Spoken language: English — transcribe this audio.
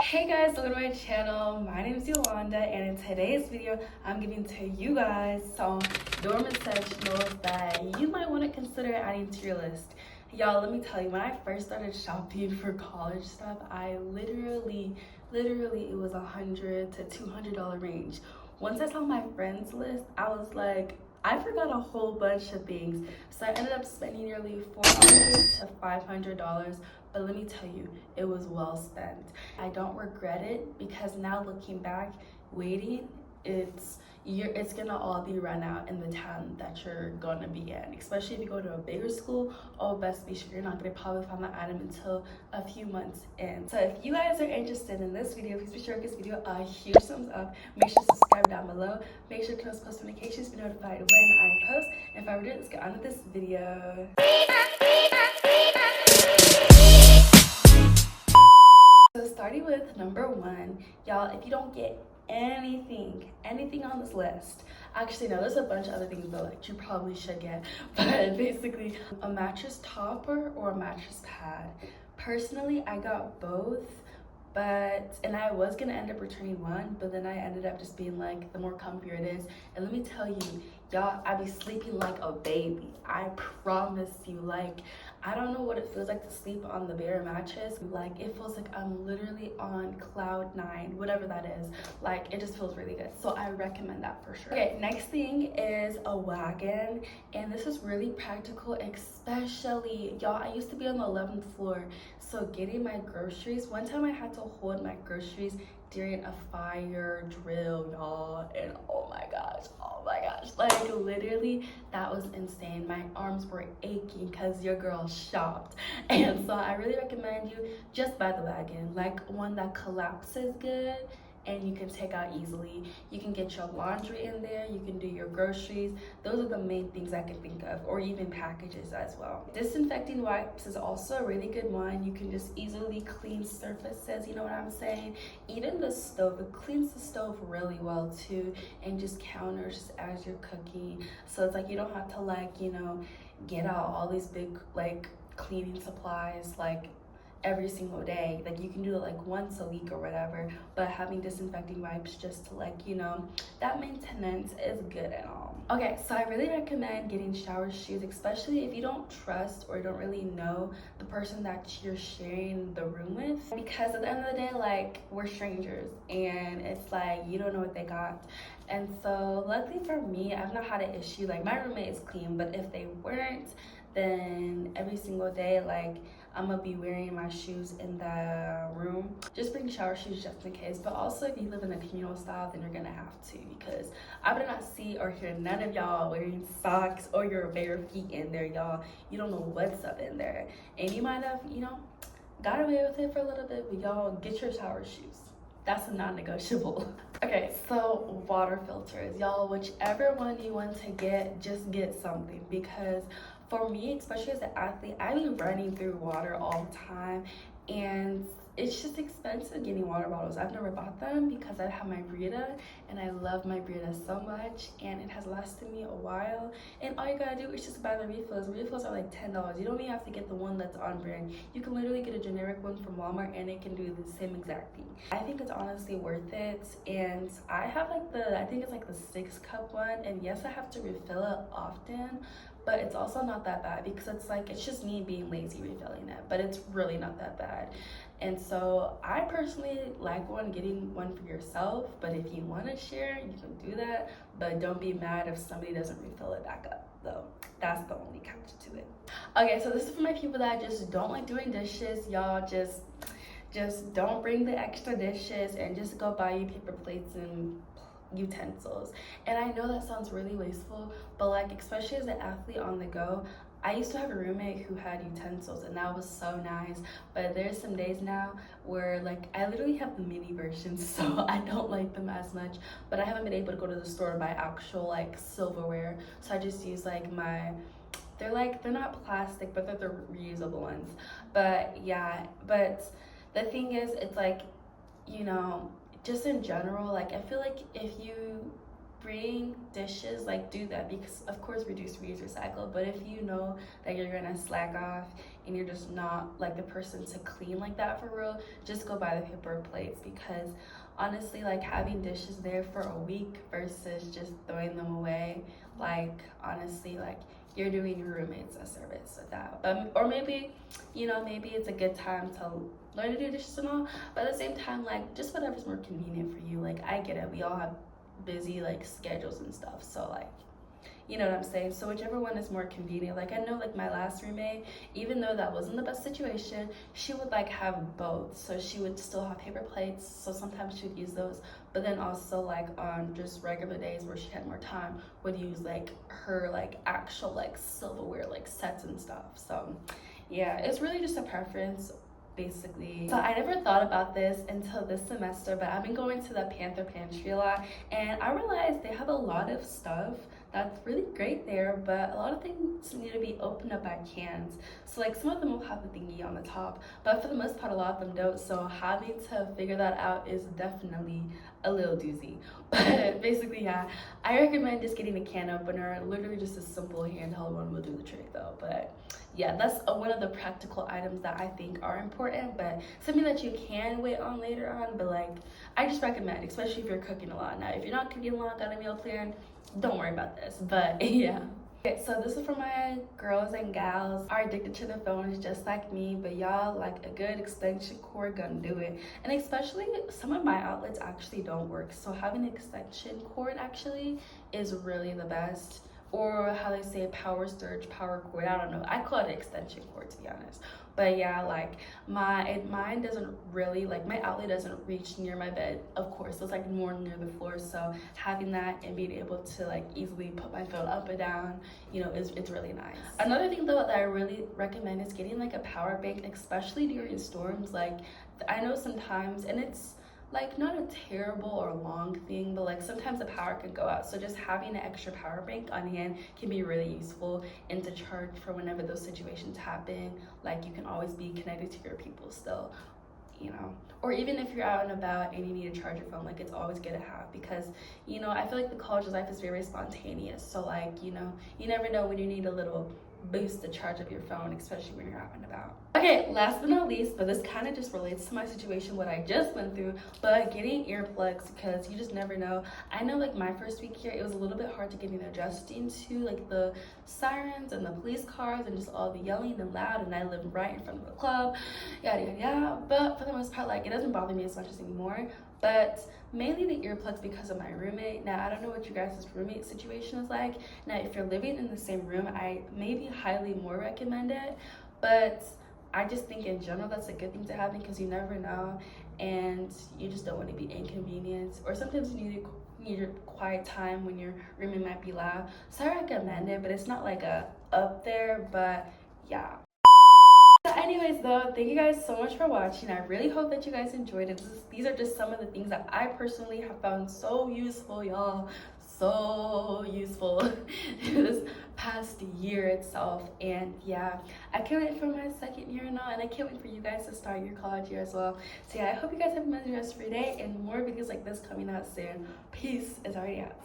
Hey guys, welcome to my channel. My name is Yolanda, and in today's video I'm giving to you guys some dorm essentials that you might want to consider adding to your list. Y'all, let me tell you, when I first started shopping for college stuff, I literally it was $100 to $200 range. Once I saw my friends list, I was like, I forgot a whole bunch of things. So I ended up spending nearly $400 to $500. But let me tell you, it was well spent. I don't regret it because now looking back, waiting, it's gonna all be run out in the town that you're gonna be in. Especially if you go to a bigger school, best be sure you're not gonna probably find that item until a few months in. So if you guys are interested in this video, please be sure to give this video a huge thumbs up. Make sure to subscribe down below. Make sure to turn on post notifications to be notified when I post. And if I were to, let's get on with this video. So starting with number one, y'all, if you don't get anything on this list, actually no, there's a bunch of other things though that you probably should get, but basically a mattress topper or a mattress pad. Personally, I got both, and I was gonna end up returning one, but then I ended up just being like, the more comfier it is. And let me tell you, y'all, I be sleeping like a baby. I promise you. Like, I don't know what it feels like to sleep on the bare mattress. Like, it feels like I'm literally on cloud 9, whatever that is. Like, it just feels really good. So I recommend that for sure. Okay, next thing is a wagon, and this is really practical, especially, y'all, I used to be on the 11th floor, so getting my groceries, one time I had to hold my groceries during a fire drill, y'all, and oh my gosh, like literally that was insane. My arms were aching because your girl shopped. And so I really recommend you just buy the wagon, like one that collapses good and you can take out easily. You can get your laundry in there, you can do your groceries. Those are the main things I can think of, or even packages as well. Disinfecting wipes is also a really good one. You can just easily clean surfaces, you know what I'm saying? Even the stove, it cleans the stove really well too, and just counters just as you're cooking. So it's like you don't have to, like, you know, get out all these big like cleaning supplies like every single day. Like, you can do it like once a week or whatever, but having disinfecting wipes just to, like, you know, that maintenance is good and all. Okay, so I really recommend getting shower shoes, especially if you don't trust or don't really know the person that you're sharing the room with, because at the end of the day, like, we're strangers and it's like you don't know what they got. And so luckily for me, I've not had an issue. Like, my roommate is clean, but if they weren't, then every single day, like, I'm gonna be wearing my shoes in the room. Just bring shower shoes just in case. But also, if you live in a communal style, then you're gonna have to, because I would not see or hear none of y'all wearing socks or your bare feet in there, y'all. You don't know what's up in there, and you might have, you know, got away with it for a little bit, but y'all get your shower shoes. That's a non-negotiable. Okay, so water filters, y'all, whichever one you want to get, just get something, because for me, especially as an athlete, I be running through water all the time, and it's just expensive getting water bottles. I've never bought them because I have my Brita, and I love my Brita so much, and it has lasted me a while. And all you gotta do is just buy the refills. Refills are like $10. You don't even have to get the one that's on brand. You can literally get a generic one from Walmart, and it can do the same exact thing. I think it's honestly worth it, and I have like I think it's like the 6-cup one, and yes, I have to refill it often, but it's also not that bad because it's like, it's just me being lazy refilling it, but it's really not that bad. And so I personally like getting one for yourself, but if you want to share, you can do that, but don't be mad if somebody doesn't refill it back up though. That's the only catch to it. Okay, so this is for my people that just don't like doing dishes. Y'all just don't bring the extra dishes and just go buy you paper plates and utensils. And I know that sounds really wasteful, but like, especially as an athlete on the go, I used to have a roommate who had utensils, and that was so nice. But there's some days now where, like, I literally have the mini versions, so I don't like them as much, but I haven't been able to go to the store to buy actual like silverware, so I just use like they're not plastic, but they're the reusable ones. But yeah, but the thing is, it's like, you know, just in general, like, I feel like if you bring dishes, like do that, because of course reduce, reuse, recycle. But if you know that you're gonna slack off and you're just not like the person to clean like that for real, just go buy the paper plates, because honestly, like having dishes there for a week versus just throwing them away, like honestly, like you're doing your roommates a service with that. Or maybe, you know, maybe it's a good time to learn to do dishes and all, but at the same time, like just whatever's more convenient for you. Like I get it, we all have busy like schedules and stuff, so like, you know what I'm saying? So whichever one is more convenient. Like I know like my last roommate, even though that wasn't the best situation, she would like have both. So she would still have paper plates, so sometimes she would use those, but then also like on just regular days where she had more time, would use like her like actual like silverware like sets and stuff. So yeah, it's really just a preference basically. So I never thought about this until this semester, but I've been going to the Panther Pantry a lot, and I realized they have a lot of stuff that's really great there, but a lot of things need to be opened up by cans. So like some of them will have the thingy on the top, but for the most part a lot of them don't, so having to figure that out is definitely a little doozy. But basically, yeah, I recommend just getting a can opener. Literally just a simple handheld one will do the trick though. But yeah, that's one of the practical items that I think are important, but something that you can wait on later on. But like, I just recommend, especially if you're cooking a lot. Now, if you're not cooking a lot, got a meal plan, don't worry about this. But yeah. Okay, so this is for my girls and gals are addicted to their phones just like me, but y'all, like a good extension cord gonna do it. And especially some of my outlets actually don't work, so having an extension cord actually is really the best. Or how they say power surge, power cord, I don't know, I call it an extension cord to be honest. But yeah, like mine doesn't really, like my outlet doesn't reach near my bed, of course, so it's like more near the floor. So having that and being able to like easily put my phone up and down, you know, it's really nice. Another thing though that I really recommend is getting like a power bank, especially during storms. Like I know sometimes, and it's like not a terrible or long thing, but like sometimes the power can go out, so just having an extra power bank on hand can be really useful and to charge for whenever those situations happen. Like you can always be connected to your people still, you know. Or even if you're out and about and you need to charge your phone, like it's always good to have, because you know, I feel like the college life is very spontaneous, so like, you know, you never know when you need a little boost the charge of your phone, especially when you're out and about. Okay, last but not least, but this kind of just relates to my situation, what I just went through, but getting earplugs, because you just never know. I know like my first week here, it was a little bit hard to get adjusting to like the sirens and the police cars and just all the yelling and loud, and I live right in front of the club, yada yada yada. But for the most part, like it doesn't bother me as much as anymore. But mainly the earplugs because of my roommate. Now I don't know what you guys' roommate situation is like. Now if you're living in the same room, I maybe highly more recommend it, but I just think in general that's a good thing to have, because you never know and you just don't want to be inconvenienced, or sometimes you need your quiet time when your roommate might be loud. So I recommend it, but it's not like a up there, but yeah. So anyways though, thank you guys so much for watching. I really hope that you guys enjoyed it. These are just some of the things that I personally have found so useful, y'all. So useful this past year itself. And yeah, I can't wait for my second year now, and I can't wait for you guys to start your college year as well. So yeah, I hope you guys have a nice rest of your day and more videos like this coming out soon. Peace is already out.